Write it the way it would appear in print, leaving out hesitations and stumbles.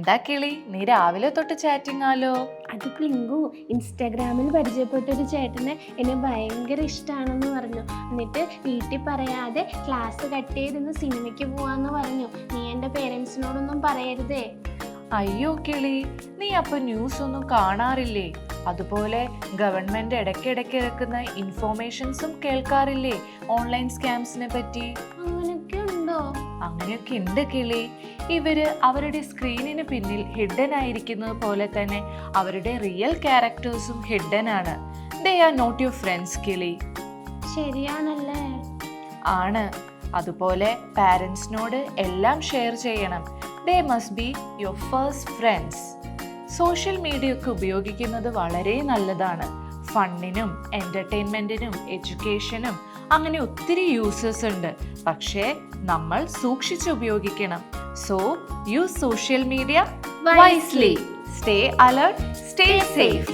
എന്താ കിളി, നീ രാവിലെ തൊട്ട് ചാറ്റിംഗ് ആലോ? അത് പ്ലിങ്കു ഇൻസ്റ്റാഗ്രാമിൽ പരിചയപ്പെട്ട ഒരു ചേട്ടനെ എന്നെ ഭയങ്കര ഇഷ്ടമാണെന്ന് പറഞ്ഞു. എന്നിട്ട് വീട്ടിൽ പറയാതെ ക്ലാസ് കട്ട് ചെയ്തിരുന്ന് സിനിമയ്ക്ക് പോവാന്ന് പറഞ്ഞു. നീ എൻ്റെ പേരൻസിനോടൊന്നും പറയരുതേ. അയ്യോ കിളി, നീ അപ്പൊ ന്യൂസ് ഒന്നും കാണാറില്ലേ? അതുപോലെ ഗവൺമെന്റ് ഇടയ്ക്കിടയ്ക്ക് ഇറക്കുന്ന ഇൻഫോർമേഷൻസും കേൾക്കാറില്ലേ ഓൺലൈൻ സ്കാംസിനെ പറ്റി? അങ്ങനെയൊക്കെ ഉണ്ടോ? അങ്ങനെയൊക്കെ ഉണ്ട് കിളി. ഇവര് അവരുടെ സ്ക്രീനിന് പിന്നിൽ ഹിഡൻ ആയിരിക്കുന്നത് പോലെ തന്നെ അവരുടെ റിയൽ ക്യാരക്ടേഴ്സും ഹിഡൻ ആണ്. They are not your friends കിളി. ശരിയാണല്ലേ? ആണ്. അതുപോലെ പാരൻസിനോട് എല്ലാം ഷെയർ ചെയ്യണം. They must be your first friends. Social media ഒക്കെ ഉപയോഗിക്കുന്നത് വളരെ നല്ലതാണ്. ഫണ്ണിനും എൻ്റർടൈൻമെൻറ്റിനും എഡ്യൂക്കേഷനും അങ്ങനെ ഒത്തിരി യൂസസ് ഉണ്ട്. പക്ഷേ നമ്മൾ സൂക്ഷിച്ച് ഉപയോഗിക്കണം. So use social media wisely. Stay alert, stay safe.